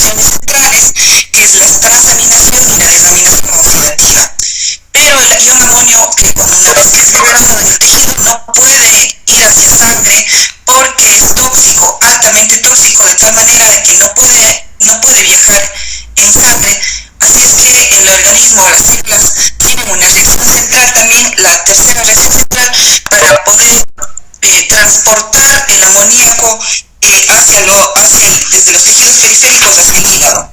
aminaciones centrales, que es la transaminación y la desaminación oxidativa. Pero el ion amonio, que una vez que es liberado en el tejido, no puede ir hacia sangre porque es tóxico, altamente tóxico, de tal manera de que no puede viajar en sangre. Así es que el organismo, las células, tienen una reacción central también, la tercera reacción central, para poder transportar el amoníaco desde los tejidos periféricos hacia el hígado.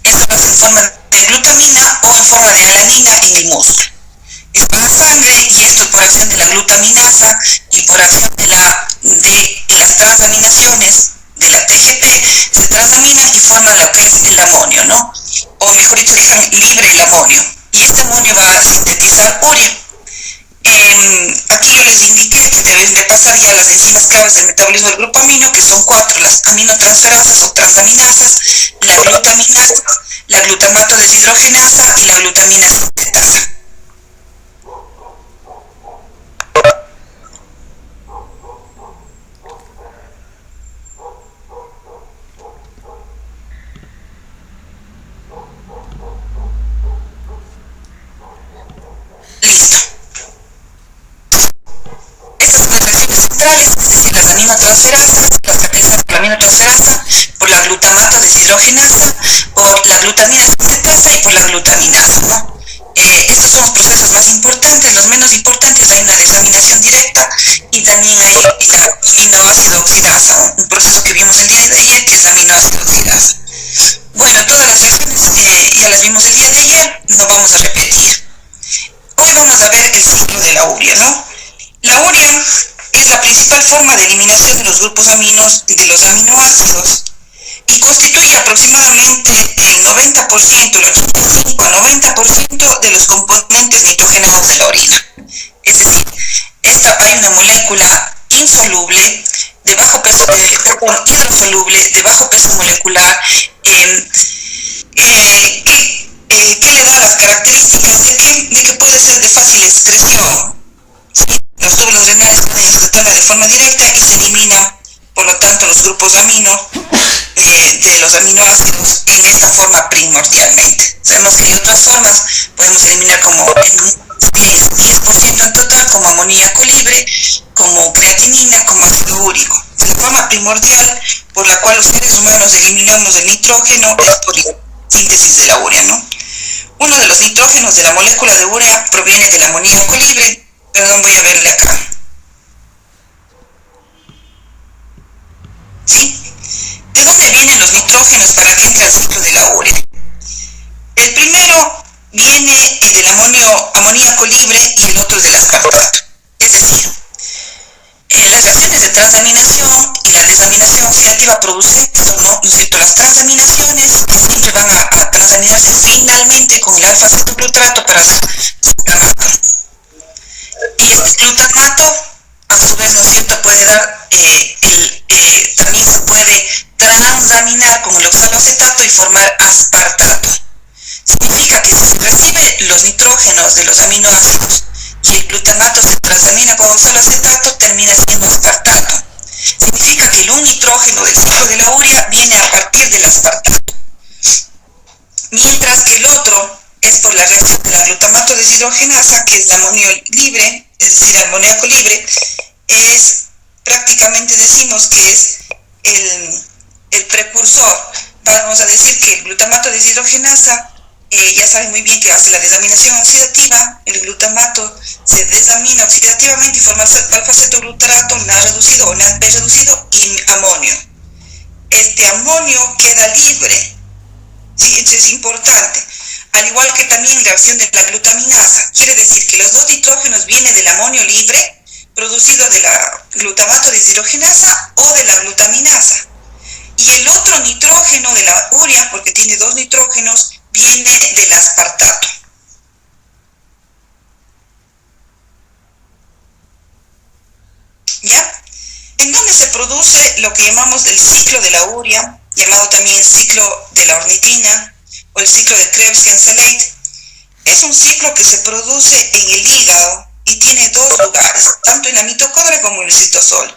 Esto lo hace en forma de glutamina o en forma de alanina en el músculo. Va a sangre y esto por acción de la glutaminasa y por acción de las transaminaciones de la TGP, se transamina y forma lo que es el amonio, ¿no? O mejor dicho, dejan libre el amonio. Y este amonio va a sintetizar urea. Aquí yo les indiqué que deben de pasar ya las enzimas claves del metabolismo del grupo amino, que son 4, las aminotransferasas o transaminasas, la glutaminasa, la glutamato deshidrogenasa y la glutamina sintetasa. Es decir, las aminotransferasas, las caracterizan por la aminotransferasa, por la glutamato deshidrogenasa, por la glutamina sintetasa y por la glutaminasa, ¿no? Estos son los procesos más importantes. Los menos importantes, hay una desaminación directa y también hay la aminoácido oxidasa, un proceso que vimos el día de ayer, que es la aminoácido oxidasa. Bueno, todas las reacciones ya las vimos el día de ayer, no vamos a repetir. Hoy vamos a ver el ciclo de la urea, ¿no? La urea es la principal forma de eliminación de los grupos aminos de los aminoácidos y constituye aproximadamente el 90%, el 85 a 90% de los componentes nitrogenados de la orina. Es decir, hay una molécula insoluble, de bajo peso, hidrosoluble, de bajo peso molecular, que le da las características de que puede ser de fácil excreción. Los túbulos renales pueden excretarla de forma directa y se elimina, por lo tanto, los grupos amino de los aminoácidos en esta forma primordialmente. Sabemos que hay otras formas, podemos eliminar como en 10% en total, como amoníaco libre, como creatinina, como ácido úrico. La forma primordial por la cual los seres humanos eliminamos el nitrógeno es por la síntesis de la urea, ¿no? Uno de los nitrógenos de la molécula de urea proviene del amoníaco libre. Perdón, voy a verle acá. ¿Sí? ¿De dónde vienen los nitrógenos para que entre al ciclo de la urea? El primero viene del amoníaco libre y el otro del aspartato. Es decir, las reacciones de transaminación y la desaminación oxidativa producentes, ¿no es cierto? Las transaminaciones siempre van a transaminarse finalmente con el alfa-cetoglutrato para hacer glutamato. Y este glutamato, a su vez, ¿no es cierto?, puede dar, también se puede transaminar con el oxaloacetato y formar aspartato. Significa que si se recibe los nitrógenos de los aminoácidos y el glutamato se transamina con oxaloacetato, termina siendo aspartato. Significa que el un nitrógeno del ciclo de la urea viene a partir del aspartato. Mientras que el otro es por la reacción de la glutamato deshidrogenasa, que es el amonio libre, es decir, el amoníaco libre, es prácticamente, decimos que es el precursor. Vamos a decir que el glutamato deshidrogenasa, ya saben muy bien que hace la desaminación oxidativa, el glutamato se desamina oxidativamente y forma alfa-cetoglutrato, NAD reducido o NADP reducido y amonio. Este amonio queda libre, ¿sí? Esto es importante. Al igual que también la acción de la glutaminasa, quiere decir que los dos nitrógenos vienen del amonio libre, producido de la glutamato deshidrogenasa o de la glutaminasa. Y el otro nitrógeno de la urea, porque tiene dos nitrógenos, viene del aspartato. ¿Ya? ¿En dónde se produce lo que llamamos el ciclo de la urea, llamado también ciclo de la ornitina, o el ciclo de Krebs-Ganseleite? Es un ciclo que se produce en el hígado y tiene dos lugares, tanto en la mitocondria como en el citosol.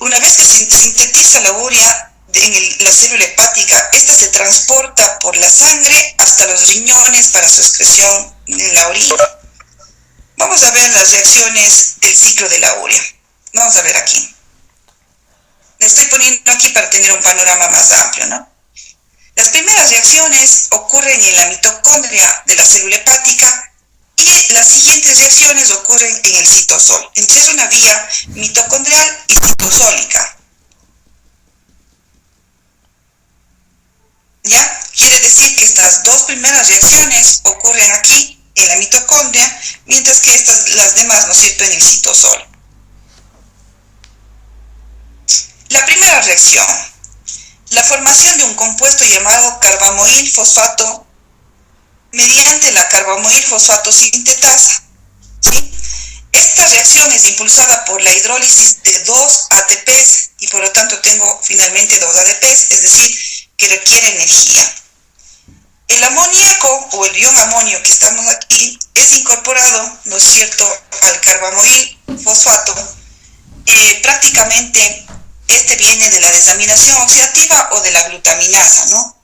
Una vez que se sintetiza la urea, la célula hepática, esta se transporta por la sangre hasta los riñones para su excreción en la orina. Vamos a ver las reacciones del ciclo de la urea. Vamos a ver aquí. Le estoy poniendo aquí para tener un panorama más amplio, ¿no? Las primeras reacciones ocurren en la mitocondria de la célula hepática y las siguientes reacciones ocurren en el citosol. Entonces es una vía mitocondrial y citosólica. ¿Ya? Quiere decir que estas dos primeras reacciones ocurren aquí en la mitocondria, mientras que las demás, ¿no es cierto?, en el citosol. La primera reacción, la formación de un compuesto llamado carbamoil fosfato mediante la carbamoil fosfato sintetasa. ¿Sí? Esta reacción es impulsada por la hidrólisis de 2 ATPs y por lo tanto tengo finalmente 2 ADPs, es decir, que requiere energía. El amoníaco o el ion amonio que estamos aquí es incorporado, ¿no es cierto?, al carbamoil fosfato. Prácticamente este viene de la desaminación oxidativa o de la glutaminasa, ¿no?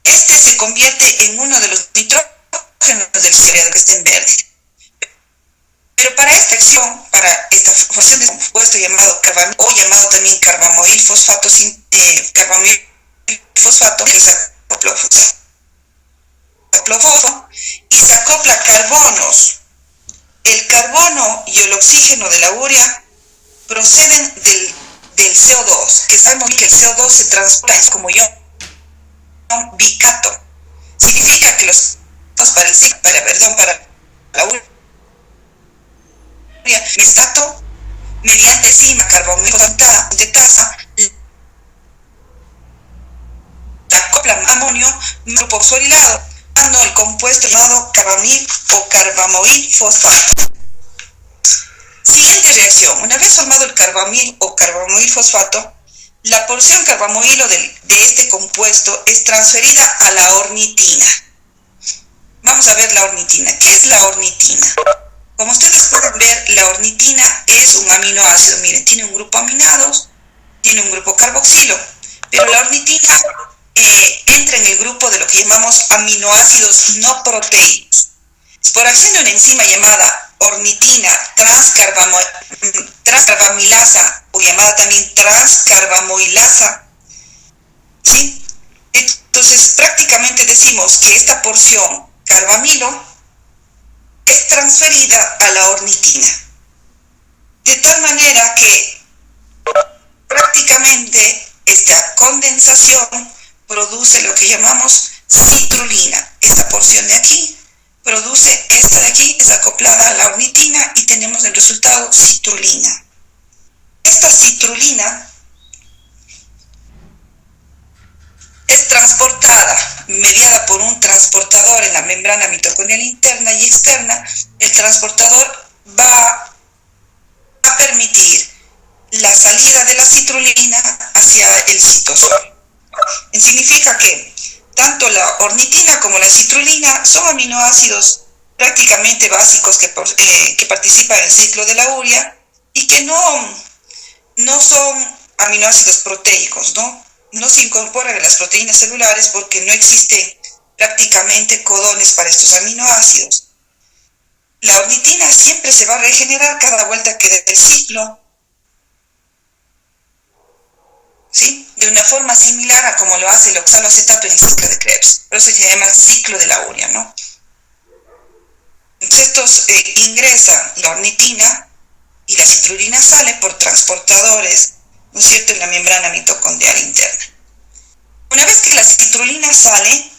Este se convierte en uno de los nitrógenos del cereal que está en verde. Pero para esta acción, para esta formación de compuesto llamado carbamoil, o llamado también carbamoil fosfato, que se acopla fosfato y se acopla carbonos. El carbono y el oxígeno de la urea proceden del CO2, que sabemos que el CO2 se transporta es como ion bicato. Significa que los para la urea mestato mediante enzima carbamoil sintetasa la acopla amonio grupo oxorilado dando el compuesto llamado carbamoil o carbamoil fosfato. Siguiente reacción, una vez formado el carbamoil o carbamoil fosfato, la porción carbamoilo de este compuesto es transferida a la ornitina. Vamos a ver la ornitina. ¿Qué es la ornitina? Como ustedes pueden ver, la ornitina es un aminoácido. Miren, tiene un grupo aminados, tiene un grupo carboxilo, pero la ornitina entra en el grupo de lo que llamamos aminoácidos no proteicos. Por acción de una enzima llamada ornitina transcarbamilasa o llamada también transcarbamoilasa, ¿sí? Entonces prácticamente decimos que esta porción carbamilo es transferida a la ornitina, de tal manera que prácticamente esta condensación produce lo que llamamos citrulina. Esta porción de aquí produce, esta de aquí es acoplada a la ornitina y tenemos el resultado citrulina. Esta citrulina es transportada, mediada por un transportador en la membrana mitocondrial interna y externa. El transportador va a permitir la salida de la citrulina hacia el citosol. Significa que tanto la ornitina como la citrulina son aminoácidos prácticamente básicos que participan en el ciclo de la urea y que no son aminoácidos proteicos, ¿no? No se incorporan en las proteínas celulares porque no existen prácticamente codones para estos aminoácidos. La ornitina siempre se va a regenerar cada vuelta que dé el ciclo, ¿sí? De una forma similar a como lo hace el oxaloacetato en el ciclo de Krebs. Por eso se llama ciclo de la urea, ¿no? Entonces ingresa la ornitina y la citrulina sale por transportadores, ¿no es cierto?, en la membrana mitocondrial interna. Una vez que la citrulina sale,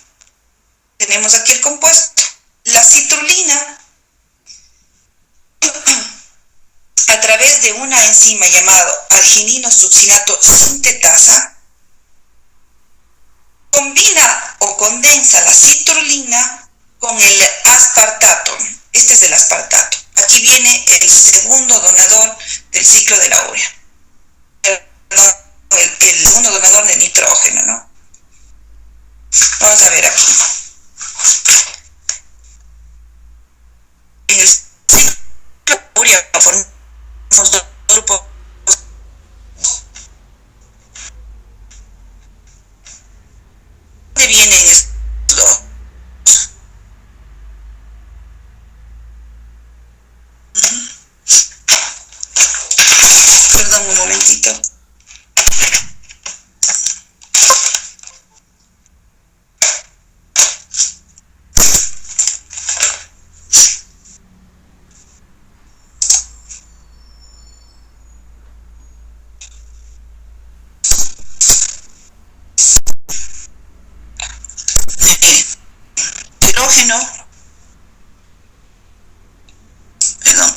tenemos aquí el compuesto. La citrulina, a través de una enzima llamado arginino succinato sintetasa, combina o condensa la citrulina con el aspartato. Este es el aspartato. Aquí viene el segundo donador del ciclo de la urea. El segundo donador de nitrógeno, ¿no? Vamos a ver aquí. En el ciclo de la urea formamos dos grupos vienen estos dos. Perdón un momentito.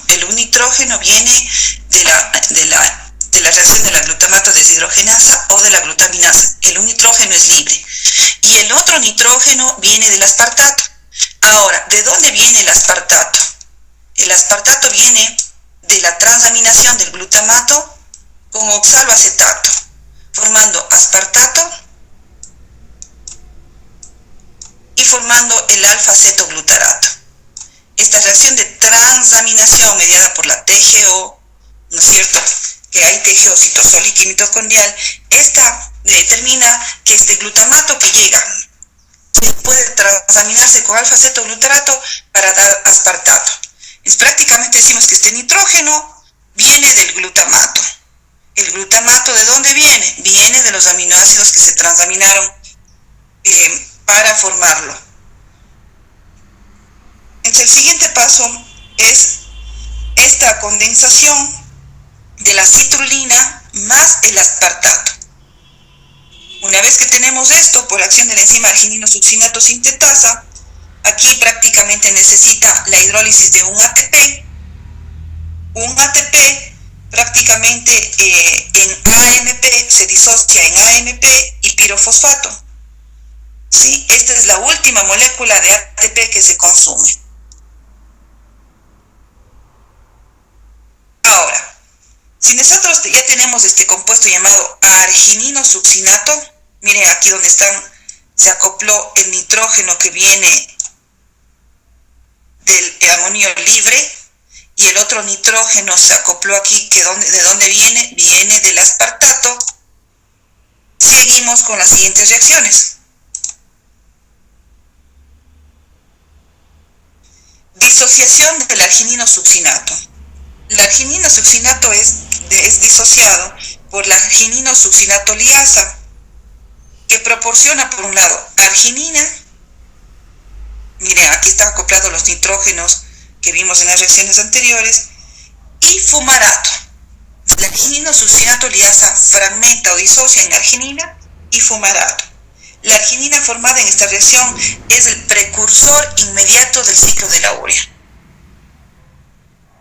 El unitrógeno viene de la reacción de la glutamato deshidrogenasa o de la glutaminasa. El unitrógeno es libre. Y el otro nitrógeno viene del aspartato. Ahora, ¿de dónde viene el aspartato? El aspartato viene de la transaminación del glutamato con oxaloacetato, formando aspartato y formando el alfa-acetoglutarato. Esta reacción de transaminación mediada por la TGO, ¿no es cierto?, que hay TGO citosólica y mitocondrial, esta determina que este glutamato que llega puede transaminarse con alfa-acetoglutarato para dar aspartato. Prácticamente decimos que este nitrógeno viene del glutamato. ¿El glutamato de dónde viene? Viene de los aminoácidos que se transaminaron para formarlo. Entonces, el siguiente paso es esta condensación de la citrulina más el aspartato. Una vez que tenemos esto, por acción de la enzima arginino-succinato sintetasa, aquí prácticamente necesita la hidrólisis de un ATP. Un ATP prácticamente en AMP se disocia en AMP y pirofosfato. ¿Sí? Esta es la última molécula de ATP que se consume. Ahora, si nosotros ya tenemos este compuesto llamado arginino-succinato, miren aquí donde se acopló el nitrógeno que viene del amonio libre y el otro nitrógeno se acopló aquí, que ¿de dónde viene? Viene del aspartato. Seguimos con las siguientes reacciones. Disociación del arginino-succinato. El arginino-succinato es disociado por la arginino-succinato liasa, que proporciona por un lado arginina. Miren, aquí están acoplados los nitrógenos que vimos en las reacciones anteriores, y fumarato. La arginino-succinato liasa fragmenta o disocia en arginina y fumarato. La arginina formada en esta reacción es el precursor inmediato del ciclo de la urea.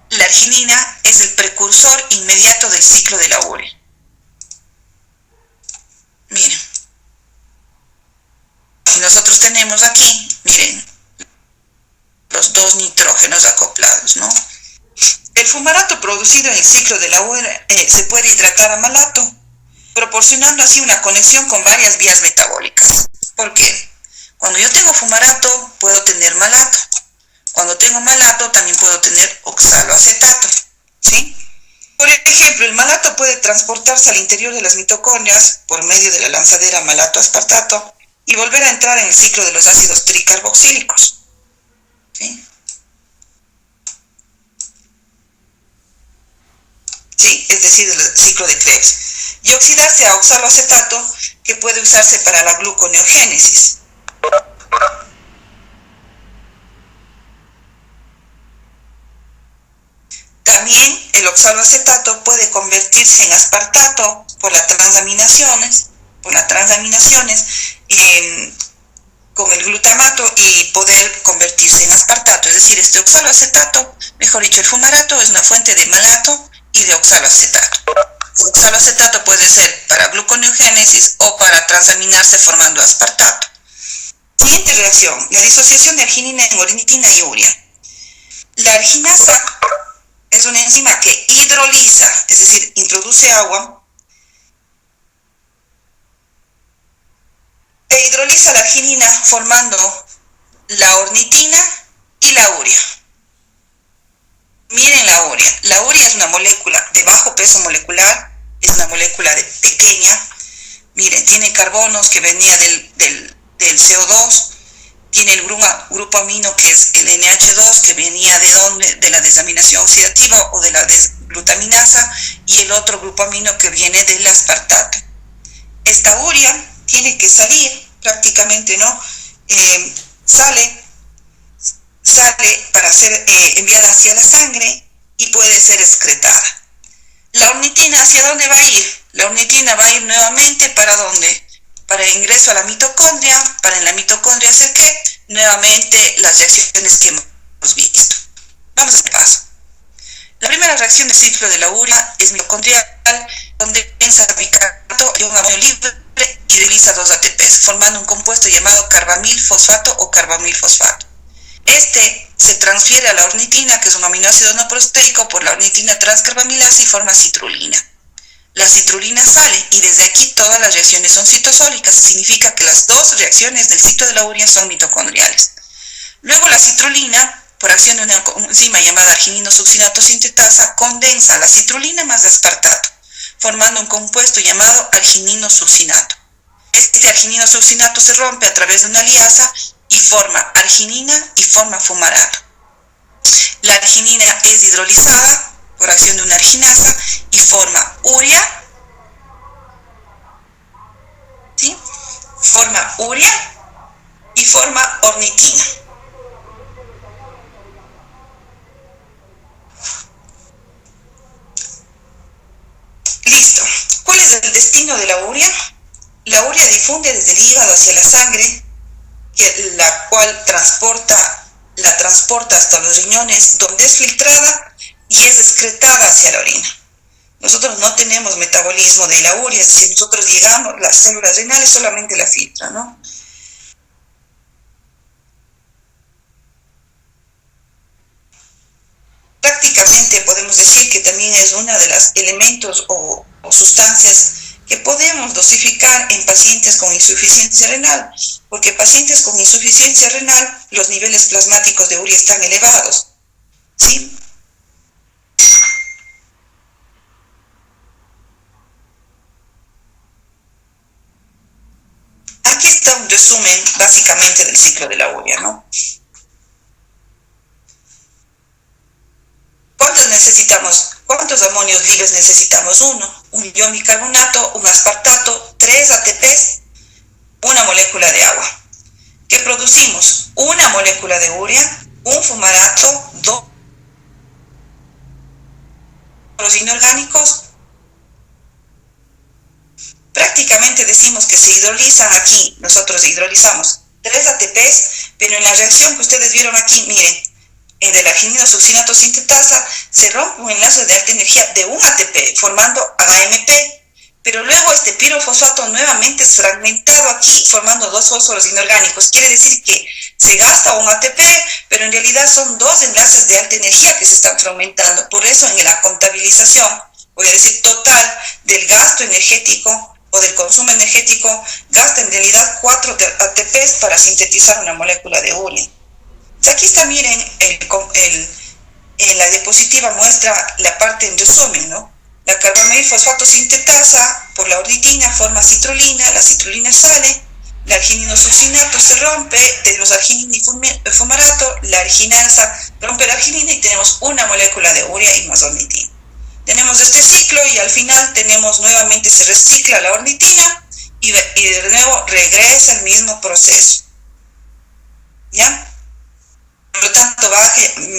La arginina es el precursor inmediato del ciclo de la urea. Miren. Y nosotros tenemos aquí, miren, los dos nitrógenos acoplados, ¿no? El fumarato producido en el ciclo de la urea se puede hidratar a malato, proporcionando así una conexión con varias vías metabólicas. ¿Por qué? Cuando yo tengo fumarato, puedo tener malato. Cuando tengo malato, también puedo tener oxaloacetato, ¿sí? Por ejemplo, el malato puede transportarse al interior de las mitocondrias por medio de la lanzadera malato-aspartato y volver a entrar en el ciclo de los ácidos tricarboxílicos, ¿sí? ¿Sí? Es decir, el ciclo de Krebs. Y oxidarse a oxaloacetato, que puede usarse para la gluconeogénesis. También el oxaloacetato puede convertirse en aspartato por las transaminaciones con el glutamato y poder convertirse en aspartato. Es decir, este oxaloacetato, mejor dicho, el fumarato es una fuente de malato y de oxaloacetato. El oxaloacetato puede ser para gluconeogénesis o para transaminarse formando aspartato. Siguiente reacción, la disociación de arginina en ornitina y urea. La arginasa es una enzima que hidroliza, es decir, introduce agua e hidroliza la arginina formando la ornitina y la urea. Miren la urea. La urea es una molécula de bajo peso molecular, es una molécula pequeña. Miren, tiene carbonos que venía del CO2, tiene el grupo amino que es el NH2, que venía de donde, de la desaminación oxidativa o de la desglutaminasa, y el otro grupo amino que viene del aspartato. Esta urea tiene que salir prácticamente, ¿no? Sale para ser enviada hacia la sangre y puede ser excretada. La ornitina, ¿hacia dónde va a ir? La ornitina va a ir nuevamente ¿para dónde? Para el ingreso a la mitocondria, para en la mitocondria hacer ¿qué? Nuevamente las reacciones que hemos visto. Vamos a hacer paso. La primera reacción del ciclo de la urea es mitocondrial, donde piensa bicarbonato y un amonio libre y realiza 2 ATPs, formando un compuesto llamado carbamilfosfato o carbamilfosfato. Este se transfiere a la ornitina, que es un aminoácido no proteico, por la ornitina transcarbamilasa y forma citrulina. La citrulina sale y desde aquí todas las reacciones son citosólicas, significa que las 2 reacciones del ciclo de la urea son mitocondriales. Luego la citrulina, por acción de una enzima llamada argininosuccinato sintetasa, condensa la citrulina más aspartato, formando un compuesto llamado argininosuccinato. Este argininosuccinato se rompe a través de una liasa y forma arginina y forma fumarato. La arginina es hidrolizada por acción de una arginasa y forma urea, ¿sí? Forma urea y forma ornitina. Listo. ¿Cuál es el destino de la urea? La urea difunde desde el hígado hacia la sangre, la cual la transporta hasta los riñones, donde es filtrada y es excretada hacia la orina. Nosotros no tenemos metabolismo de la urea, es decir, nosotros llegamos, las células renales solamente la filtran, ¿no? Prácticamente podemos decir que también es una de los elementos o sustancias que podemos dosificar en pacientes con insuficiencia renal, porque pacientes con insuficiencia renal, los niveles plasmáticos de urea están elevados, ¿sí? Aquí está un resumen básicamente del ciclo de la urea, ¿no? ¿Cuántos necesitamos? ¿Cuántos amonios libres necesitamos? Un ion bicarbonato, un aspartato, 3 ATPs, una molécula de agua. ¿Qué producimos? Una molécula de urea, un fumarato, 2 inorgánicos. Prácticamente decimos que se hidrolizan aquí, nosotros hidrolizamos 3 ATPs, pero en la reacción que ustedes vieron aquí, miren, de la argininosuccinato sintetasa se rompe un enlace de alta energía de un ATP, formando AMP, pero luego este pirofosfato nuevamente es fragmentado aquí, formando 2 fósforos inorgánicos. Quiere decir que se gasta un ATP, pero en realidad son 2 enlaces de alta energía que se están fragmentando. Por eso en la contabilización, voy a decir total del gasto energético o del consumo energético, gasta en realidad 4 ATPs para sintetizar una molécula de urea. Aquí está, miren, en la diapositiva muestra la parte en resumen, ¿no? La carbamilfosfato sintetasa por la ornitina forma citrulina, la citrulina sale, la argininosuccinato se rompe, tenemos arginina y fumarato, la arginasa rompe la arginina y tenemos una molécula de urea y más ornitina. Tenemos este ciclo y al final tenemos nuevamente, se recicla la ornitina y de nuevo regresa el mismo proceso. ¿Ya? Por lo tanto,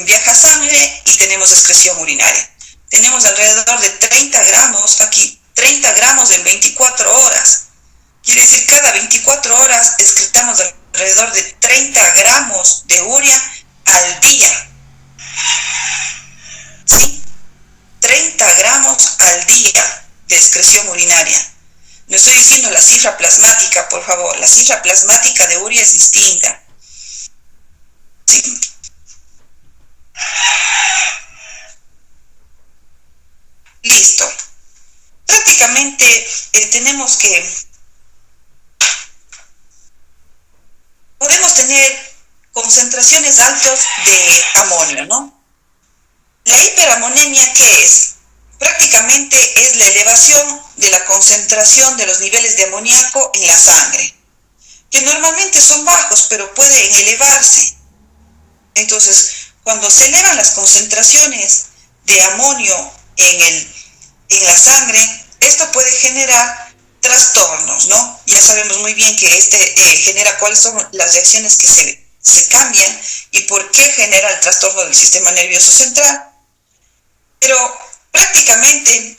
viaja sangre y tenemos excreción urinaria. Tenemos alrededor de 30 gramos, aquí 30 gramos en 24 horas. Quiere decir, cada 24 horas excretamos alrededor de 30 gramos de urea al día. ¿Sí? 30 gramos al día de excreción urinaria. No estoy diciendo la cifra plasmática, por favor. La cifra plasmática de urea es distinta. ¿Sí? Listo. Prácticamente podemos tener concentraciones altas de amonio, ¿no? La hiperamonemia, ¿qué es? Prácticamente es la elevación de la concentración de los niveles de amoníaco en la sangre. que normalmente son bajos, pero pueden elevarse. Entonces, cuando se elevan las concentraciones de amonio en la sangre, esto puede generar trastornos, ¿no? Ya sabemos muy bien que genera cuáles son las reacciones que se cambian y por qué genera el trastorno del sistema nervioso central. Pero prácticamente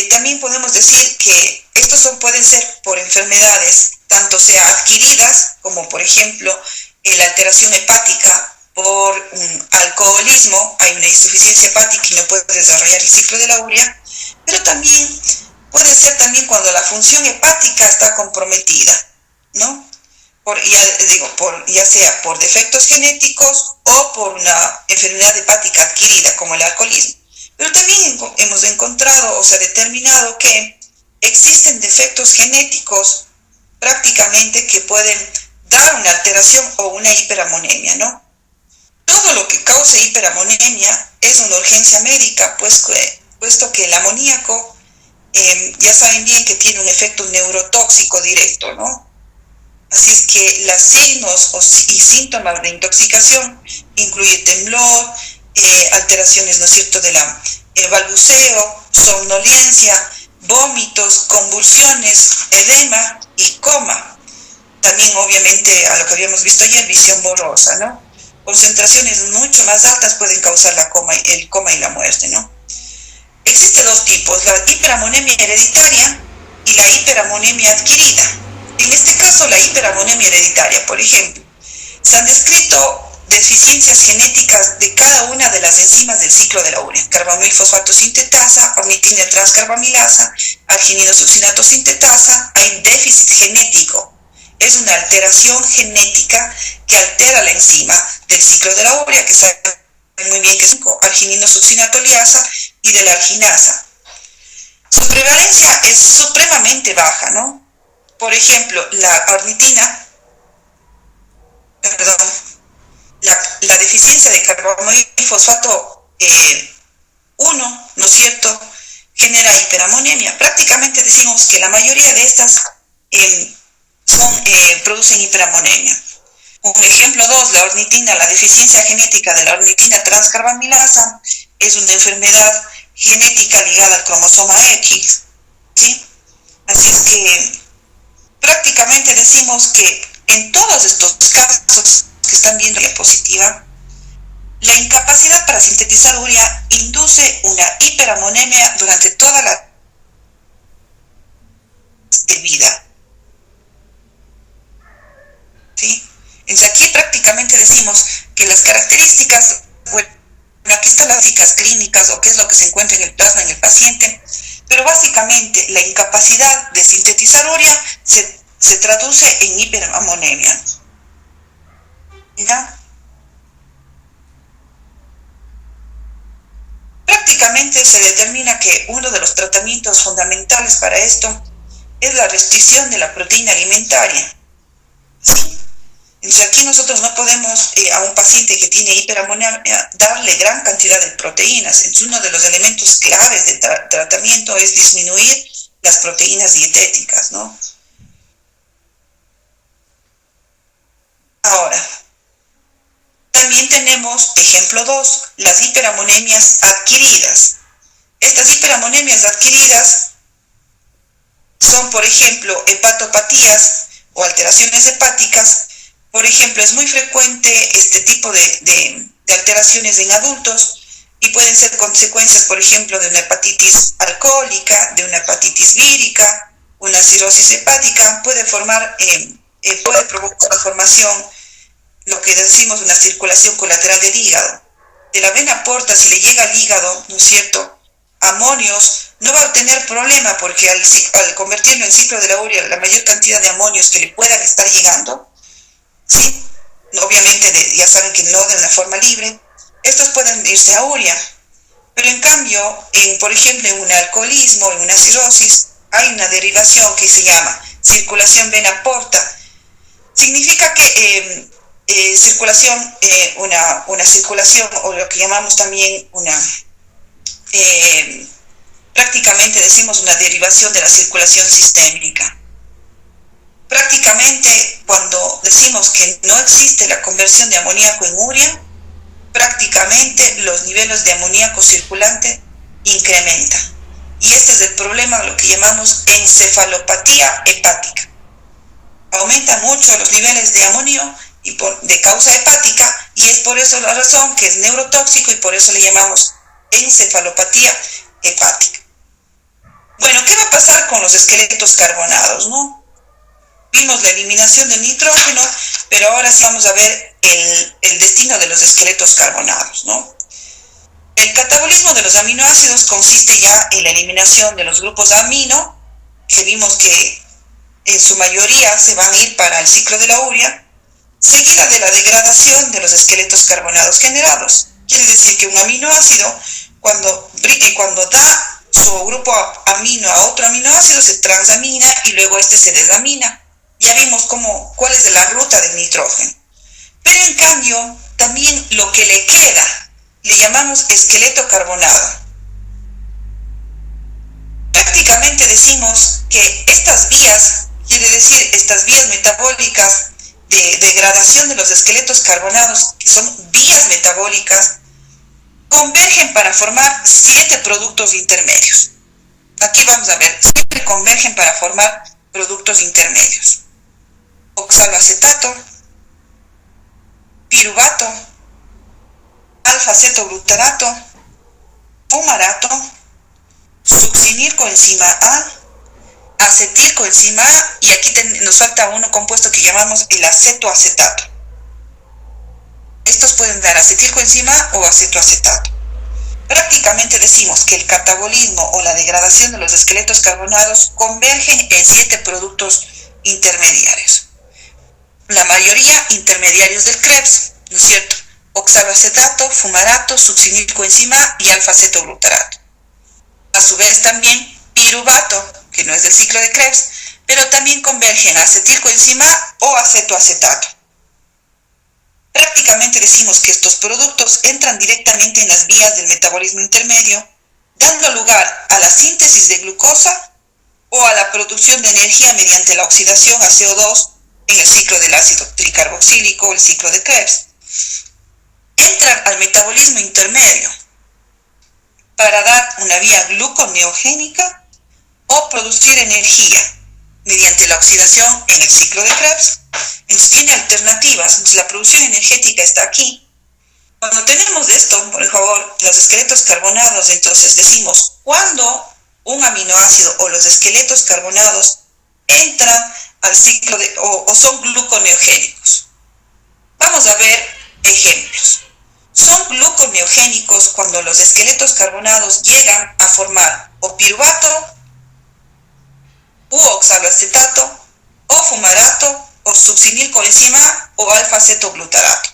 también podemos decir que estos pueden ser por enfermedades, tanto sea adquiridas, como por ejemplo la alteración hepática por un alcoholismo, hay una insuficiencia hepática y no puede desarrollar el ciclo de la urea, pero también puede ser también cuando la función hepática está comprometida, ¿no? Ya sea por defectos genéticos o por una enfermedad hepática adquirida, como el alcoholismo. Pero también hemos encontrado o se ha determinado que existen defectos genéticos prácticamente que pueden dar una alteración o una hiperamonemia, ¿no? Todo lo que cause hiperamonemia es una urgencia médica, puesto que el amoníaco, ya saben bien que tiene un efecto neurotóxico directo, ¿no? Así es que los signos y síntomas de intoxicación incluye temblor, alteraciones, ¿no es cierto?, balbuceo, somnolencia, vómitos, convulsiones, edema y coma. También, obviamente, a lo que habíamos visto ayer, visión borrosa, ¿no? Concentraciones mucho más altas pueden causar el coma y la muerte, ¿no? Existen dos tipos, la hiperamonemia hereditaria y la hiperamonemia adquirida. En este caso, la hiperamonemia hereditaria, por ejemplo, se han descrito deficiencias genéticas de cada una de las enzimas del ciclo de la urea: carbamilfosfato sintetasa, ornitina transcarbamilasa, argininosuccinato sintetasa. Hay déficit genético. Es una alteración genética que altera la enzima del ciclo de la urea, que saben muy bien que es argininosuccinato liasa y de la arginasa. Su prevalencia es supremamente baja, ¿no? Por ejemplo, la deficiencia de carbamilfosfato 1, ¿no es cierto?, genera hiperamonemia. Prácticamente decimos que la mayoría de estas producen hiperamonemia. Un ejemplo 2, la deficiencia genética de la ornitina transcarbamilasa es una enfermedad genética ligada al cromosoma X, ¿sí? Así es que prácticamente decimos que en todos estos casos que están viendo la diapositiva, la incapacidad para sintetizar urea induce una hiperamonemia durante toda la vida, ¿sí? Entonces aquí prácticamente decimos que las características, bueno, aquí están las características clínicas o qué es lo que se encuentra en el plasma en el paciente, pero básicamente la incapacidad de sintetizar urea se traduce en hiperamonemia, ¿ya? Prácticamente se determina que uno de los tratamientos fundamentales para esto es la restricción de la proteína alimentaria, ¿sí? Entonces aquí nosotros no podemos a un paciente que tiene hiperamonemia darle gran cantidad de proteínas. Entonces uno de los elementos claves de tratamiento es disminuir las proteínas dietéticas, ¿no? Ahora, también tenemos, ejemplo 2, las hiperamonemias adquiridas. Estas hiperamonemias adquiridas son, por ejemplo, hepatopatías o alteraciones hepáticas. Por ejemplo, es muy frecuente este tipo de alteraciones en adultos y pueden ser consecuencias, por ejemplo, de una hepatitis alcohólica, de una hepatitis vírica, una cirrosis hepática. Puede provocar la formación, lo que decimos, una circulación colateral del hígado. De la vena porta, si le llega al hígado, ¿no es cierto?, amonios, no va a tener problema porque al convertirlo en ciclo de la urea, la mayor cantidad de amonios que le puedan estar llegando, sí, obviamente ya saben que no de una forma libre, estos pueden irse a urea. Pero en cambio, por ejemplo, en un alcoholismo, en una cirrosis, hay una derivación que se llama circulación vena porta. Significa que una circulación, o lo que llamamos también prácticamente decimos una derivación de la circulación sistémica. Prácticamente cuando decimos que no existe la conversión de amoníaco en urea, prácticamente los niveles de amoníaco circulante incrementan. Y este es el problema, lo que llamamos encefalopatía hepática. Aumenta mucho los niveles de amonio y de causa hepática, y es por eso la razón que es neurotóxico y por eso le llamamos encefalopatía hepática. Bueno, ¿qué va a pasar con los esqueletos carbonados, no? Vimos la eliminación del nitrógeno, pero ahora sí vamos a ver el destino de los esqueletos carbonados, ¿no? El catabolismo de los aminoácidos consiste ya en la eliminación de los grupos amino, que vimos que en su mayoría se van a ir para el ciclo de la urea, seguida de la degradación de los esqueletos carbonados generados. Quiere decir que un aminoácido, cuando da su grupo amino a otro aminoácido, se transamina y luego este se desamina. Ya vimos cuál es la ruta del nitrógeno. Pero en cambio, también lo que le queda, le llamamos esqueleto carbonado. Prácticamente decimos que estas vías, quiere decir estas vías metabólicas de degradación de los esqueletos carbonados, que son vías metabólicas, convergen para formar 7 productos intermedios. Aquí vamos a ver, siempre convergen para formar productos intermedios. Oxaloacetato, piruvato, alfa-cetoglutarato, fumarato, succinilcoenzima A, acetilcoenzima A, y aquí nos falta uno compuesto que llamamos el acetoacetato. Estos pueden dar acetilcoenzima A o acetoacetato. Prácticamente decimos que el catabolismo o la degradación de los esqueletos carbonados convergen en 7 productos intermediarios. La mayoría intermediarios del Krebs, ¿no es cierto? Oxaloacetato, fumarato, succinilcoenzima A y alfa-cetoglutarato. A su vez también piruvato, que no es del ciclo de Krebs, pero también convergen acetilcoenzima A o acetoacetato. Prácticamente decimos que estos productos entran directamente en las vías del metabolismo intermedio, dando lugar a la síntesis de glucosa o a la producción de energía mediante la oxidación a CO2 en el ciclo del ácido tricarboxílico, el ciclo de Krebs. Entran al metabolismo intermedio para dar una vía gluconeogénica o producir energía mediante la oxidación en el ciclo de Krebs. Entonces tiene alternativas. Entonces la producción energética está aquí. Cuando tenemos esto, por favor, los esqueletos carbonados, entonces decimos cuando un aminoácido o los esqueletos carbonados entran al ciclo o son gluconeogénicos. Vamos a ver ejemplos. Son gluconeogénicos cuando los esqueletos carbonados llegan a formar o piruvato, u oxaloacetato, o fumarato, o succinilcoenzima A o alfa-cetoglutarato.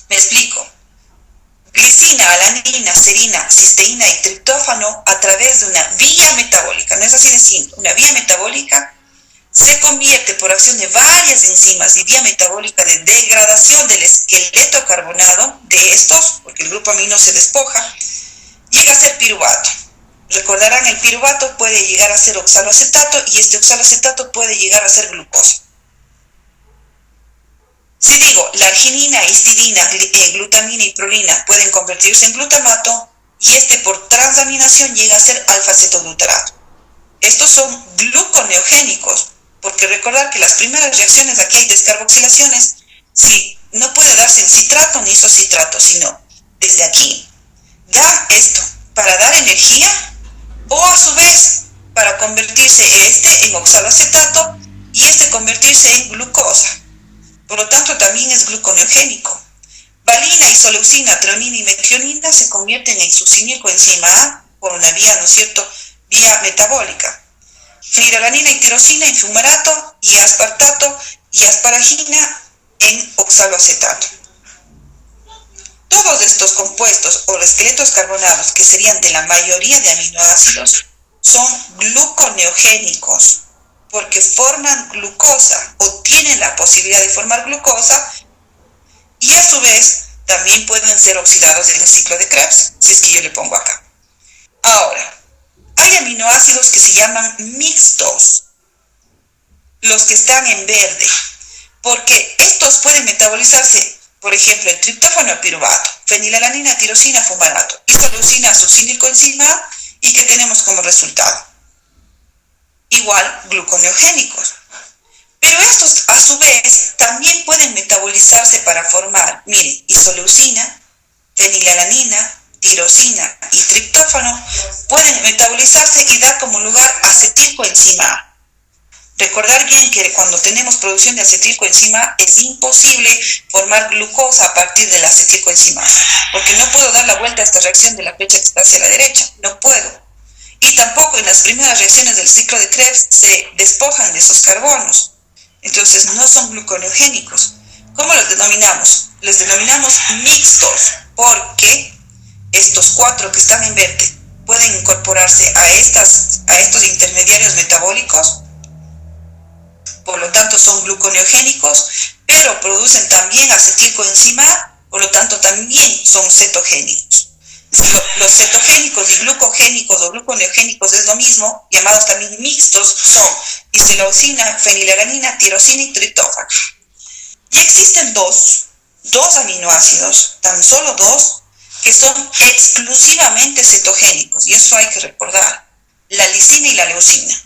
Me explico. Glicina, alanina, serina, cisteína y triptófano a través de una vía metabólica, no es así de simple, una vía metabólica se convierte por acción de varias enzimas y vía metabólica de degradación del esqueleto carbonado de estos, porque el grupo amino se despoja, llega a ser piruvato. Recordarán, el piruvato puede llegar a ser oxaloacetato y este oxaloacetato puede llegar a ser glucosa. Si digo, la arginina, histidina, glutamina y prolina pueden convertirse en glutamato y este por transaminación llega a ser alfa-cetoglutarato. Estos son gluconeogénicos, porque recordar que las primeras reacciones aquí hay descarboxilaciones, sí, no puede darse en citrato ni isocitrato, sino desde aquí. Da esto para dar energía o a su vez para convertirse este en oxaloacetato y este convertirse en glucosa. Por lo tanto, también es gluconeogénico. Valina, isoleucina, treonina y metionina se convierten en succinilcoenzima A por una vía, ¿no es cierto?, vía metabólica. Fenilalanina y tirosina en fumarato y aspartato y asparagina en oxaloacetato. Todos estos compuestos o esqueletos carbonados, que serían de la mayoría de aminoácidos, son gluconeogénicos porque forman glucosa o tienen la posibilidad de formar glucosa y a su vez también pueden ser oxidados en el ciclo de Krebs, si es que yo le pongo acá. Ahora, hay aminoácidos que se llaman mixtos, los que están en verde. porque estos pueden metabolizarse, por ejemplo, el triptófano piruvato, fenilalanina, tirosina, fumarato, isoleucina, succinilcoenzima A, y que tenemos como resultado igual gluconeogénicos. Pero estos, a su vez, también pueden metabolizarse para formar, miren, isoleucina, fenilalanina, tirosina y triptófano, pueden metabolizarse y dar como lugar acetilcoenzima A. Recordar bien que cuando tenemos producción de acetilcoenzima A es imposible formar glucosa a partir de la acetilcoenzima A, porque no puedo dar la vuelta a esta reacción de la flecha que está hacia la derecha, no puedo. Y tampoco en las primeras reacciones del ciclo de Krebs se despojan de esos carbonos. Entonces no son gluconeogénicos. ¿Cómo los denominamos? Les denominamos mixtos porque estos cuatro que están en verde pueden incorporarse a estos intermediarios metabólicos, por lo tanto son gluconeogénicos, pero producen también acetilcoenzima A, por lo tanto también son cetogénicos. Los cetogénicos y glucogénicos o gluconeogénicos es lo mismo, llamados también mixtos, son isoleucina, fenilalanina, tirosina y triptófano. Y existen dos aminoácidos, tan solo dos, que son exclusivamente cetogénicos, y eso hay que recordar: la lisina y la leucina.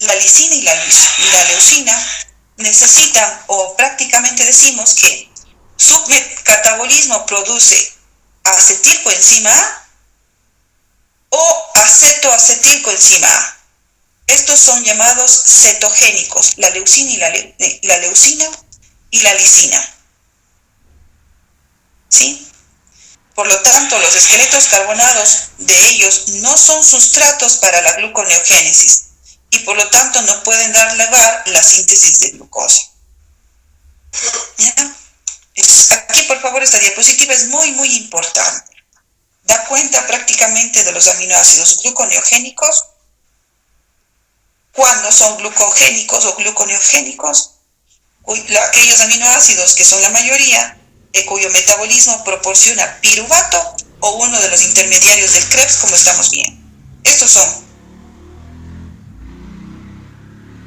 La lisina y la leucina necesitan, o prácticamente decimos que su catabolismo produce acetilcoenzima A o acetoacetilcoenzima A. Estos son llamados cetogénicos, la leucina y la leucina y la lisina. ¿Sí? Por lo tanto, los esqueletos carbonados de ellos no son sustratos para la gluconeogénesis y por lo tanto no pueden dar lugar a la síntesis de glucosa. ¿Ya? Aquí, por favor, esta diapositiva es muy, muy importante. Da cuenta prácticamente de los aminoácidos gluconeogénicos, cuándo son glucogénicos o gluconeogénicos, aquellos aminoácidos que son la mayoría, cuyo metabolismo proporciona piruvato o uno de los intermediarios del Krebs, como estamos viendo. Estos son.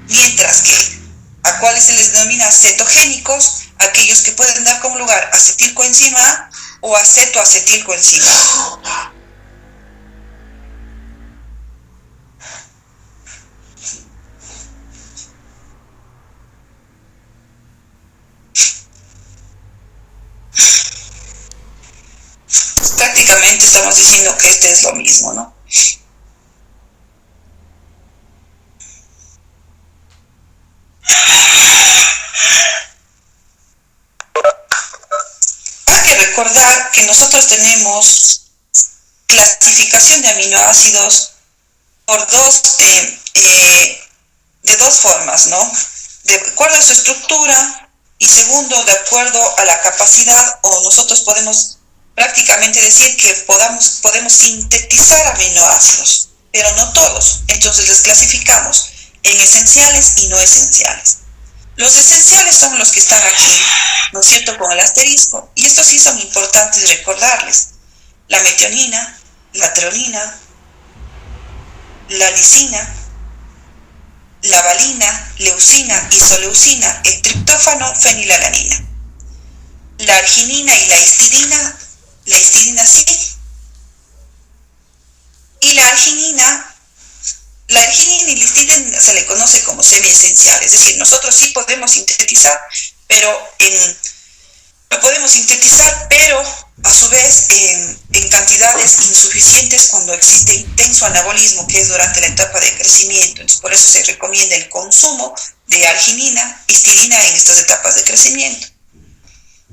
Mientras que a cuáles se les denomina cetogénicos, aquellos que pueden dar como lugar acetilcoenzima A o acetoacetilcoenzima A. Prácticamente estamos diciendo que este es lo mismo, ¿no? Hay que recordar que nosotros tenemos clasificación de aminoácidos por de dos formas, ¿no? De acuerdo a su estructura y segundo, de acuerdo a la capacidad, o nosotros podemos prácticamente decir que podemos sintetizar aminoácidos, pero no todos. Entonces les clasificamos en esenciales y no esenciales. Los esenciales son los que están aquí, ¿no es cierto?, con el asterisco, y estos sí son importantes recordarles: la metionina, la treonina, la lisina, la valina, leucina, isoleucina, el triptófano, fenilalanina. La arginina y la histidina sí, y la arginina y la histidina se le conoce como semiesencial, es decir, nosotros sí podemos sintetizar, pero a su vez en cantidades insuficientes cuando existe intenso anabolismo, que es durante la etapa de crecimiento. Entonces, por eso se recomienda el consumo de arginina, histidina en estas etapas de crecimiento.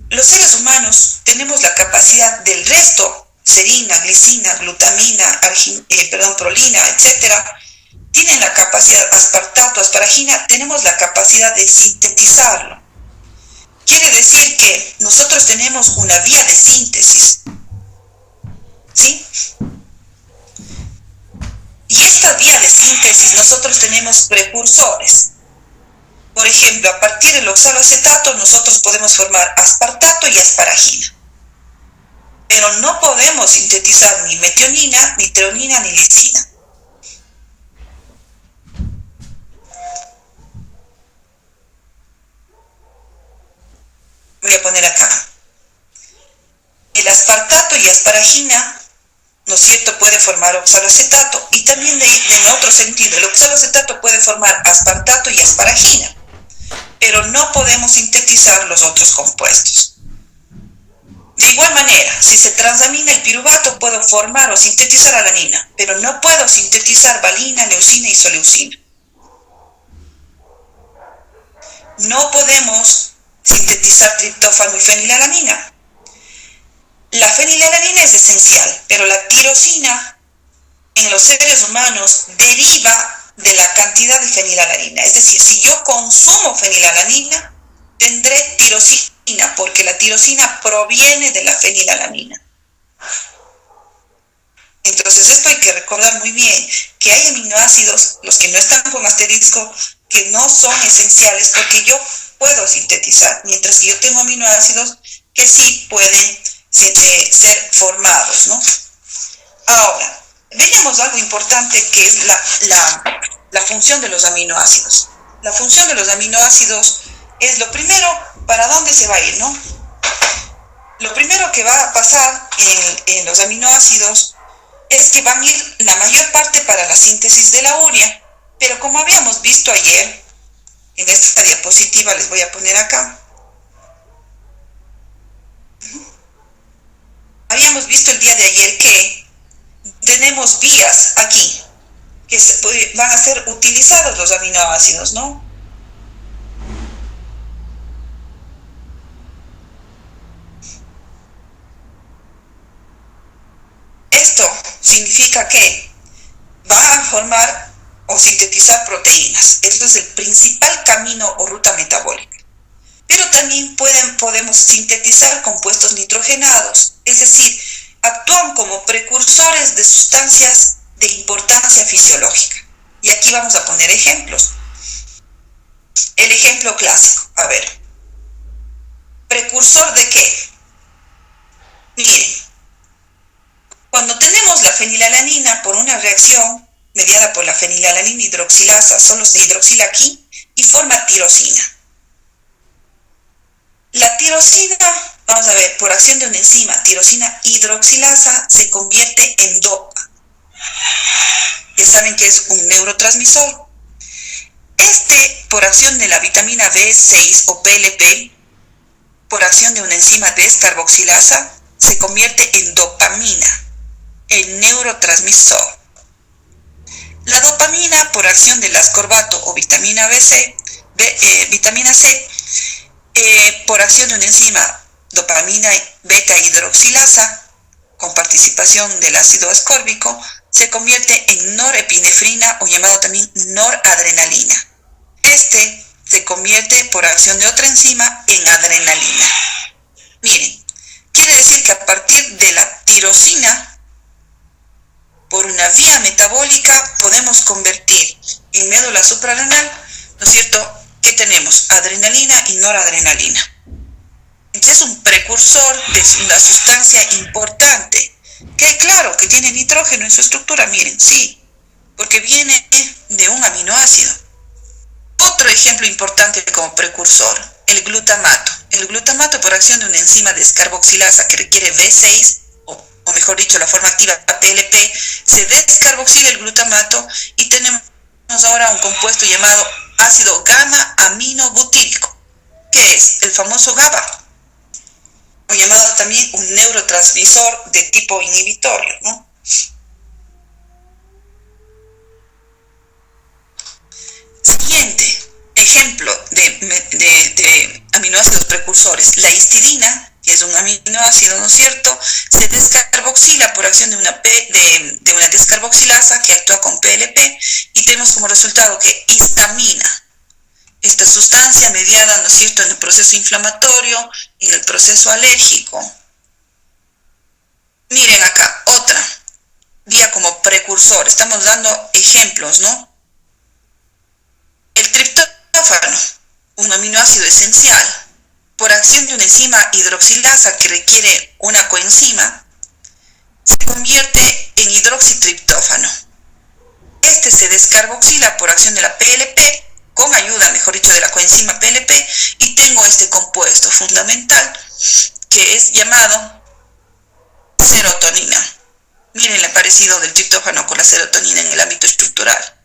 Los seres humanos tenemos la capacidad del resto, serina, glicina, glutamina, prolina, etcétera, tienen la capacidad, aspartato, asparagina, tenemos la capacidad de sintetizarlo. Quiere decir que nosotros tenemos una vía de síntesis, ¿sí? Y esta vía de síntesis nosotros tenemos precursores. Por ejemplo, a partir del oxaloacetato nosotros podemos formar aspartato y asparagina. Pero no podemos sintetizar ni metionina, ni treonina, ni lisina. voy a poner acá. El aspartato y asparagina, ¿no es cierto?, puede formar oxaloacetato, y también en otro sentido, el oxaloacetato puede formar aspartato y asparagina, pero no podemos sintetizar los otros compuestos. De igual manera, si se transamina el piruvato, puedo formar o sintetizar alanina, pero no puedo sintetizar valina, leucina y isoleucina. No podemos sintetizar triptófano y fenilalanina. La fenilalanina es esencial, pero la tirosina en los seres humanos deriva de la cantidad de fenilalanina. Es decir, si yo consumo fenilalanina, tendré tirosina, porque la tirosina proviene de la fenilalanina. Entonces esto hay que recordar muy bien, que hay aminoácidos, los que no están con asterisco, que no son esenciales porque yo puedo sintetizar, mientras que yo tengo aminoácidos que sí pueden ser formados, ¿no? Ahora, veamos algo importante que es la función de los aminoácidos. La función de los aminoácidos es lo primero, ¿para dónde se va a ir, no? Lo primero que va a pasar en los aminoácidos es que van a ir la mayor parte para la síntesis de la urea, pero como habíamos visto ayer, en esta diapositiva les voy a poner acá, habíamos visto el día de ayer que tenemos vías aquí, que van a ser utilizados los aminoácidos, ¿no? Esto significa que va a formar o sintetizar proteínas. Esto es el principal camino o ruta metabólica. Pero también podemos sintetizar compuestos nitrogenados, es decir, actúan como precursores de sustancias de importancia fisiológica. Y aquí vamos a poner ejemplos. El ejemplo clásico, a ver. ¿Precursor de qué? Miren, cuando tenemos la fenilalanina por una reacción mediada por la fenilalanina hidroxilasa, solo se hidroxila aquí y forma tirosina. La tirosina, vamos a ver, por acción de una enzima, tirosina hidroxilasa, se convierte en DOPA. Ya saben que es un neurotransmisor. Por acción de la vitamina B6 o PLP, por acción de una enzima descarboxilasa, se convierte en dopamina, el neurotransmisor. La dopamina, por acción del ascorbato o vitamina vitamina C, por acción de una enzima dopamina beta hidroxilasa, con participación del ácido ascórbico, se convierte en norepinefrina o llamado también noradrenalina. Se convierte por acción de otra enzima en adrenalina. Miren, quiere decir que a partir de la tirosina, por una vía metabólica, podemos convertir en médula suprarrenal, ¿no es cierto?, que tenemos adrenalina y noradrenalina. Entonces es un precursor de una sustancia importante, que claro, que tiene nitrógeno en su estructura, miren, sí, porque viene de un aminoácido. Otro ejemplo importante como precursor, el glutamato. El glutamato, por acción de una enzima descarboxilasa que requiere B6, o mejor dicho, la forma activa PLP, se descarboxila el glutamato y tenemos ahora un compuesto llamado ácido gamma-aminobutírico, que es el famoso GABA, o llamado también un neurotransmisor de tipo inhibitorio, ¿no? Siguiente ejemplo de aminoácidos precursores, la histidina, que es un aminoácido, ¿no es cierto?, se descarboxila por acción de una descarboxilasa que actúa con PLP y tenemos como resultado que histamina, esta sustancia mediada, ¿no es cierto?, en el proceso inflamatorio y en el proceso alérgico. Miren acá, otra vía como precursor, estamos dando ejemplos, ¿no? El triptófano, un aminoácido esencial, por acción de una enzima hidroxilasa que requiere una coenzima, se convierte en hidroxitriptófano. Se descarboxila por acción de la PLP con ayuda, mejor dicho, de la coenzima PLP, y tengo este compuesto fundamental que es llamado serotonina. Miren el parecido del triptófano con la serotonina en el ámbito estructural.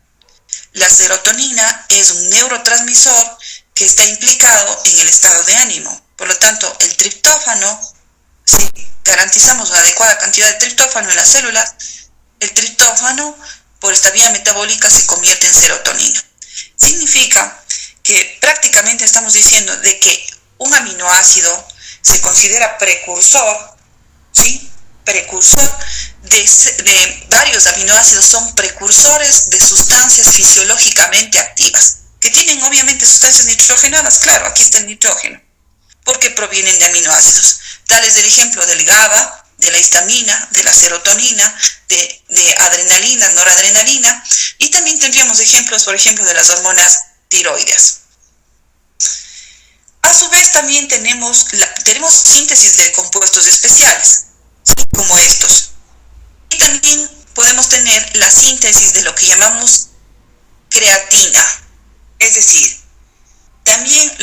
La serotonina es un neurotransmisor que está implicado en el estado de ánimo. Por lo tanto, el triptófano, si garantizamos una adecuada cantidad de triptófano en las células, el triptófano por esta vía metabólica se convierte en serotonina. Significa que prácticamente estamos diciendo de que un aminoácido se considera precursor, ¿sí? Precursor de varios aminoácidos, son precursores de sustancias fisiológicamente activas, que tienen obviamente sustancias nitrogenadas. Claro, aquí está el nitrógeno, porque provienen de aminoácidos. Tal es el ejemplo del GABA, de la histamina, de la serotonina, de adrenalina, noradrenalina, y también tendríamos ejemplos, por ejemplo, de las hormonas tiroides. A su vez también tenemos síntesis de compuestos especiales, ¿sí? Como estos. Y también podemos tener la síntesis de lo que llamamos creatina. Es decir, también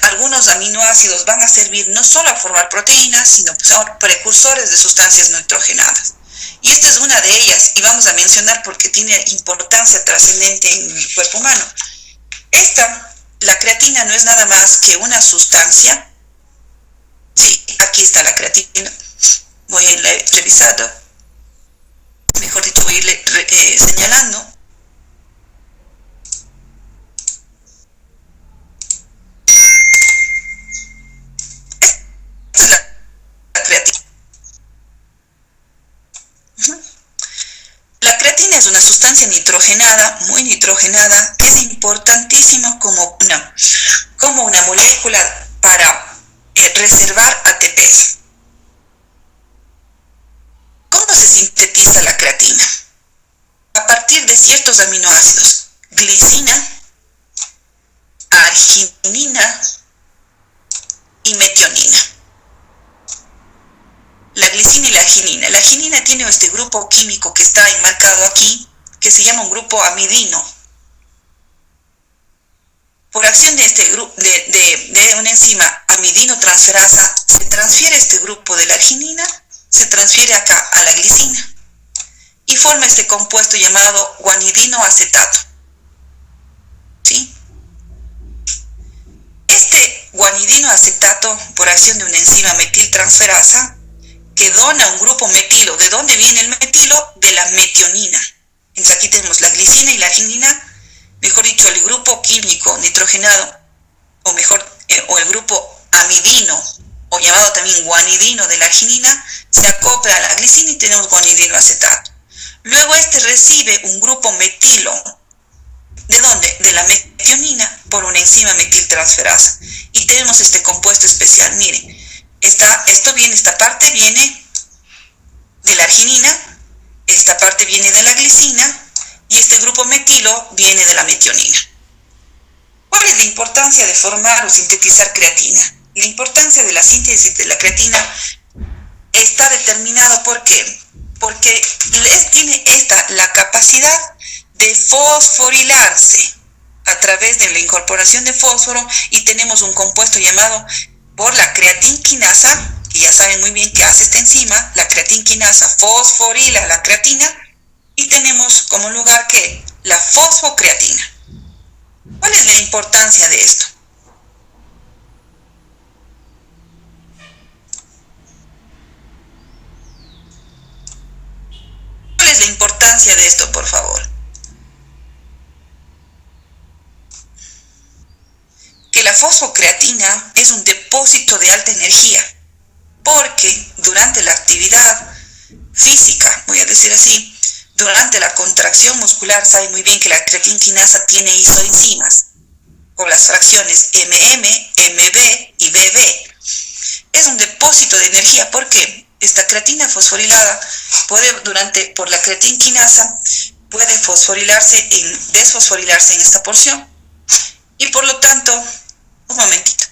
algunos aminoácidos van a servir no solo a formar proteínas, sino que son precursores de sustancias nitrogenadas. Y esta es una de ellas, y vamos a mencionar porque tiene importancia trascendente en el cuerpo humano. La creatina no es nada más que una sustancia. Sí, aquí está la creatina. Voy a irle revisando. Mejor dicho, voy a irle señalando. Esta es la creatina. La creatina es una sustancia nitrogenada, muy nitrogenada, que es importantísima como una molécula para reservar ATPs. ¿Cómo se sintetiza la creatina? A partir de ciertos aminoácidos: glicina, arginina y metionina. La glicina y la arginina. La arginina tiene este grupo químico que está enmarcado aquí, que se llama un grupo amidino. Por acción de este grupo de una enzima amidinotransferasa, se transfiere este grupo de la arginina, se transfiere acá a la glicina y forma este compuesto llamado guanidinoacetato. ¿Sí? Este guanidinoacetato, por acción de una enzima metiltransferasa, que dona un grupo metilo. ¿De dónde viene el metilo? De la metionina. Entonces aquí tenemos la glicina y la arginina, mejor dicho, el grupo químico nitrogenado, o el grupo amidino, o llamado también guanidino de la arginina, se acopla a la glicina y tenemos guanidinoacetato. Luego este recibe un grupo metilo. ¿De dónde? De la metionina, por una enzima metiltransferasa. Y tenemos este compuesto especial. Miren, esta parte viene de la arginina, esta parte viene de la glicina, y este grupo metilo viene de la metionina. ¿Cuál es la importancia de formar o sintetizar creatina? La importancia de la síntesis de la creatina está determinado ¿por qué? Porque tiene la capacidad de fosforilarse a través de la incorporación de fósforo, y tenemos un compuesto llamado por la creatinquinasa, que ya saben muy bien qué hace esta enzima. La creatinquinasa fosforila la creatina, y tenemos como lugar que la fosfocreatina. ¿Cuál es la importancia de esto? ¿Cuál es la importancia de esto, por favor? Que la fosfocreatina es un depósito de alta energía, porque durante la actividad física, voy a decir así, durante la contracción muscular, saben muy bien que la creatinquinasa tiene isoenzimas con las fracciones MM, MB y BB. Es un depósito de energía porque esta creatina fosforilada por la creatinquinasa puede desfosforilarse en esta porción, y por lo tanto, un momentito.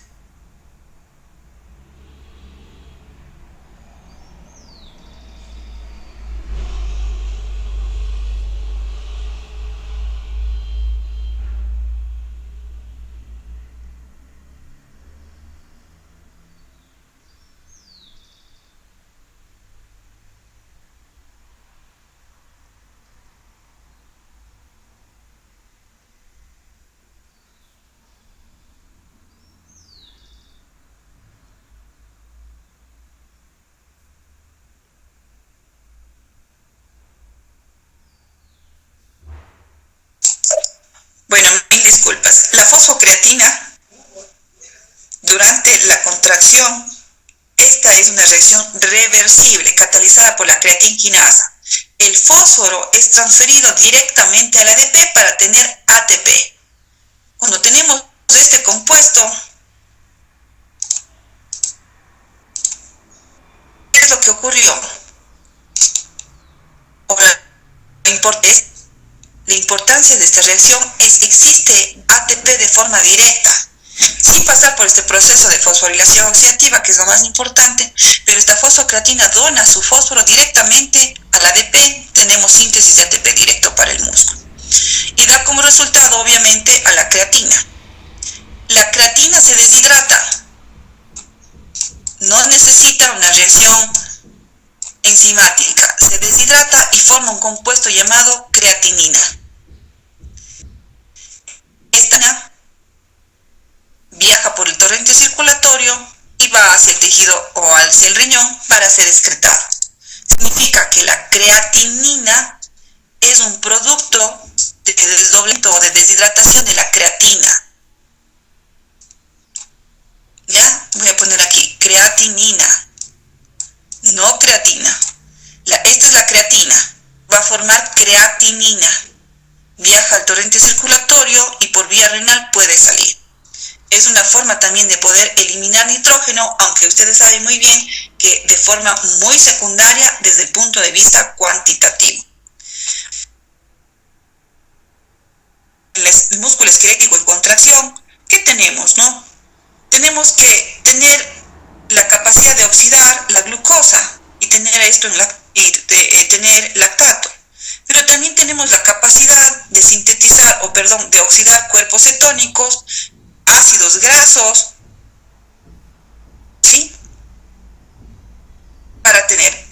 disculpas, la fosfocreatina durante la contracción, esta es una reacción reversible catalizada por la creatinquinasa. El fósforo es transferido directamente al ADP para tener ATP. Cuando tenemos este compuesto, ¿qué es lo que ocurrió? La importancia de esta reacción es que existe ATP de forma directa, sin pasar por este proceso de fosforilación oxidativa, que es lo más importante, pero esta fosfocreatina dona su fósforo directamente al ADP, tenemos síntesis de ATP directo para el músculo. Y da como resultado, obviamente, a la creatina. La creatina se deshidrata, no necesita una reacción enzimática, se deshidrata y forma un compuesto llamado creatinina. Esta viaja por el torrente circulatorio y va hacia el tejido o hacia el riñón para ser excretado. Significa que la creatinina es un producto de desdoblamiento o de deshidratación de la creatina. ¿Ya? Voy a poner aquí creatinina, no creatina. Esta es la creatina, va a formar creatinina, viaja al torrente circulatorio y por vía renal puede salir. Es una forma también de poder eliminar nitrógeno, aunque ustedes saben muy bien que de forma muy secundaria desde el punto de vista cuantitativo. El músculo esquelético en contracción, ¿qué tenemos, no? Tenemos que tener la capacidad de oxidar la glucosa y tener esto tener lactato. Pero también tenemos la capacidad de de oxidar cuerpos cetónicos, ácidos grasos, ¿sí? Para tener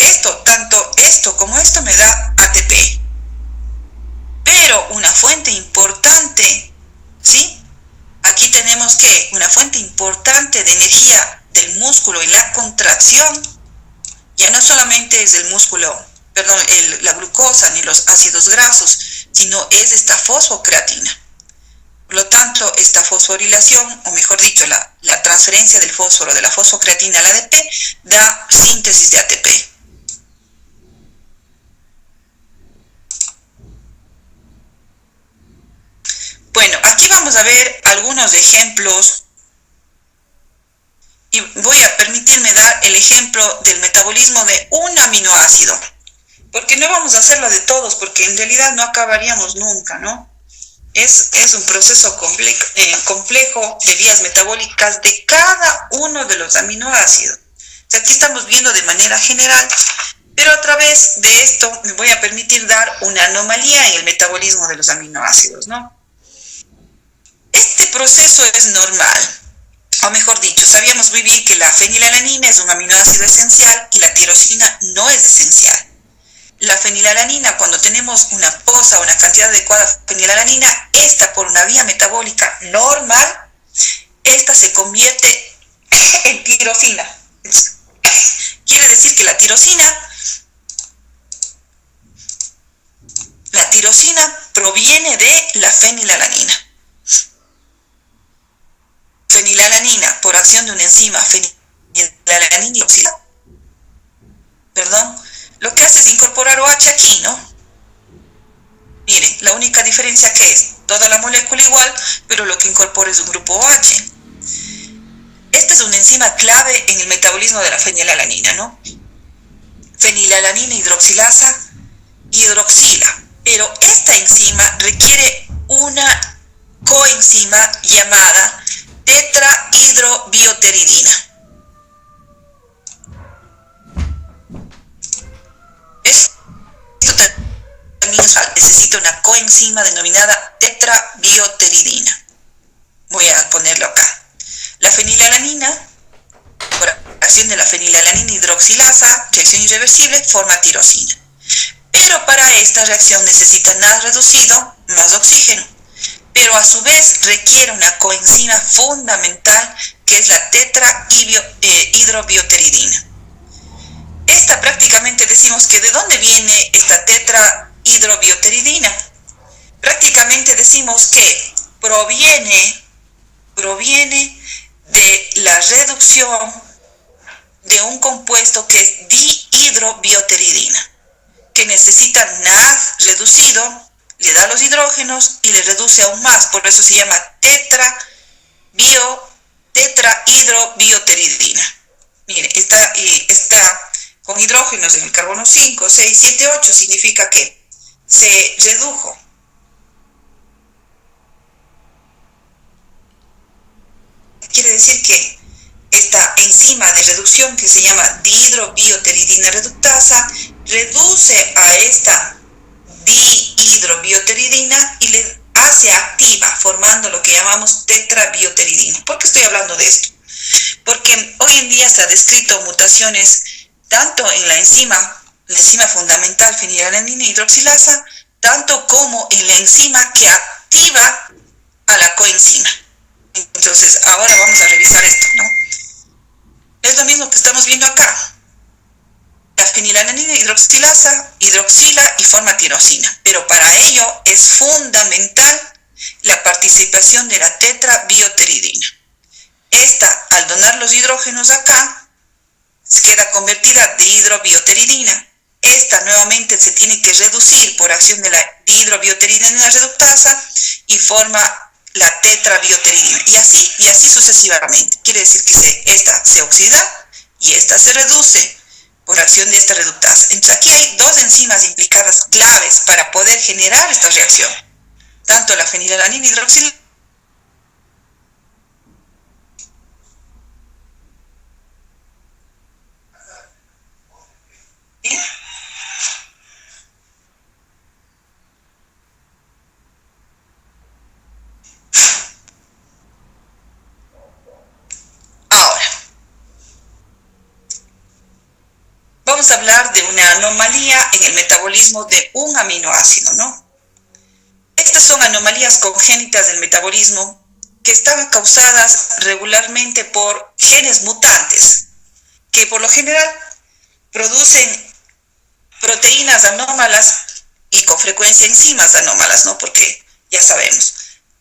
tanto esto como esto me da ATP. Pero una fuente importante, ¿sí? Aquí tenemos que una fuente importante de energía del músculo en la contracción, ya no solamente es la glucosa ni los ácidos grasos, sino es esta fosfocreatina. Por lo tanto, esta fosforilación, o mejor dicho, la transferencia del fósforo de la fosfocreatina al ADP da síntesis de ATP. Bueno, aquí vamos a ver algunos ejemplos y voy a permitirme dar el ejemplo del metabolismo de un aminoácido, porque no vamos a hacerlo de todos, porque en realidad no acabaríamos nunca, ¿no? Es un proceso complejo de vías metabólicas de cada uno de los aminoácidos. O sea, aquí estamos viendo de manera general, pero a través de esto me voy a permitir dar una anomalía en el metabolismo de los aminoácidos, ¿no? Este proceso es normal, o mejor dicho, sabíamos muy bien que la fenilalanina es un aminoácido esencial y la tirosina no es esencial. La fenilalanina, cuando tenemos una posa o una cantidad adecuada de fenilalanina, esta por una vía metabólica normal, esta se convierte en tirosina. Quiere decir que la tirosina proviene de la fenilalanina. Fenilalanina, por acción de una enzima fenilalanina hidroxilasa, lo que hace es incorporar OH aquí, ¿no? Mire, la única diferencia que es, toda la molécula igual, pero lo que incorpora es un grupo OH. Esta es una enzima clave en el metabolismo de la fenilalanina, ¿no? Fenilalanina hidroxilasa hidroxila, pero esta enzima requiere una coenzima llamada tetrahidrobioteridina. Necesita una coenzima denominada tetrabioteridina. Voy a ponerlo acá. La fenilalanina, por acción de la fenilalanina hidroxilasa, reacción irreversible, forma tirosina. Pero para esta reacción necesita NAD reducido más oxígeno. Pero a su vez requiere una coenzima fundamental que es la tetrahidrobioteridina. Esta prácticamente decimos que ¿de dónde viene esta tetrahidrobioteridina? Prácticamente decimos que proviene de la reducción de un compuesto que es dihidrobioteridina, que necesita NAD reducido, le da los hidrógenos y le reduce aún más, por eso se llama tetrahidrobioteridina. Mire, está con hidrógenos en el carbono 5, 6, 7, 8, significa que se redujo. Quiere decir que esta enzima de reducción que se llama dihidrobioteridina reductasa reduce a esta dihidrobioteridina y le hace activa, formando lo que llamamos tetrabioteridina. ¿Por qué estoy hablando de esto? Porque hoy en día se ha descrito mutaciones tanto en la enzima fundamental fenilalanina hidroxilasa, tanto como en la enzima que activa a la coenzima. Entonces, ahora vamos a revisar esto, ¿no? Es lo mismo que estamos viendo acá. La fenilalanina hidroxilasa hidroxila y forma tirosina, pero para ello es fundamental la participación de la tetrabioteridina. Esta, al donar los hidrógenos acá, queda convertida a dihidrobioteridina. Esta nuevamente se tiene que reducir por acción de la dihidrobioteridina reductasa y forma la tetrabioteridina. Y así sucesivamente. Quiere decir que esta se oxida y esta se reduce por acción de esta reductasa. Entonces aquí hay dos enzimas implicadas claves para poder generar esta reacción. Tanto la fenilalanina hidroxilasa vamos a hablar de una anomalía en el metabolismo de un aminoácido, ¿no? Estas son anomalías congénitas del metabolismo que están causadas regularmente por genes mutantes, que por lo general producen proteínas anómalas y con frecuencia enzimas anómalas, ¿no? Porque ya sabemos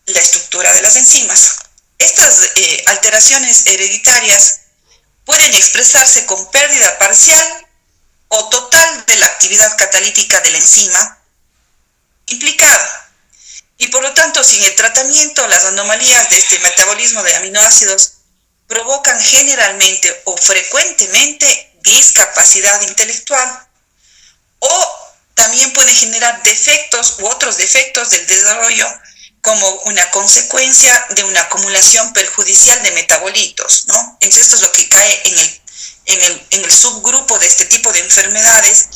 la estructura de las enzimas. Estas alteraciones hereditarias pueden expresarse con pérdida parcial o total de la actividad catalítica de la enzima implicada. Y por lo tanto, sin el tratamiento, las anomalías de este metabolismo de aminoácidos provocan generalmente o frecuentemente discapacidad intelectual, o también pueden generar defectos u otros defectos del desarrollo como una consecuencia de una acumulación perjudicial de metabolitos, ¿no? Entonces esto es lo que cae en el subgrupo de este tipo de enfermedades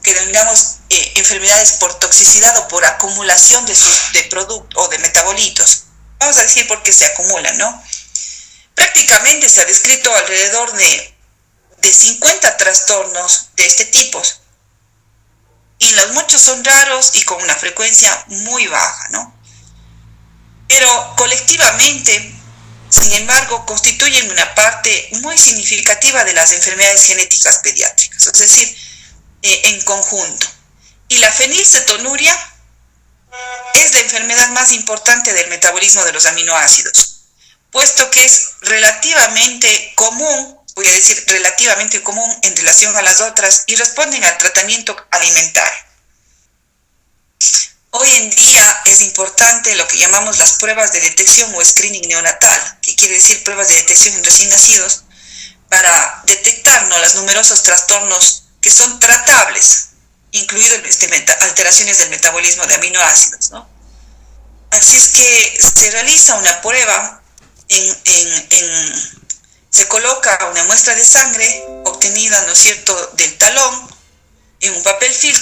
que denominamos enfermedades por toxicidad o por acumulación de productos o de metabolitos. Vamos a decir por qué se acumulan, ¿no? Prácticamente se ha descrito alrededor de 50 trastornos de este tipo. Y los muchos son raros y con una frecuencia muy baja, ¿no? Pero colectivamente, sin embargo, constituyen una parte muy significativa de las enfermedades genéticas pediátricas, es decir, en conjunto. Y la fenilcetonuria es la enfermedad más importante del metabolismo de los aminoácidos, puesto que es relativamente común, voy a decir relativamente común en relación a las otras, y responden al tratamiento alimentario. Hoy en día es importante lo que llamamos las pruebas de detección o screening neonatal, que quiere decir pruebas de detección en recién nacidos, para detectar, ¿no?, los numerosos trastornos que son tratables, incluidas alteraciones del metabolismo de aminoácidos, ¿no? Así es que se realiza una prueba, se coloca una muestra de sangre obtenida, ¿no es cierto?, del talón, en un papel filtro,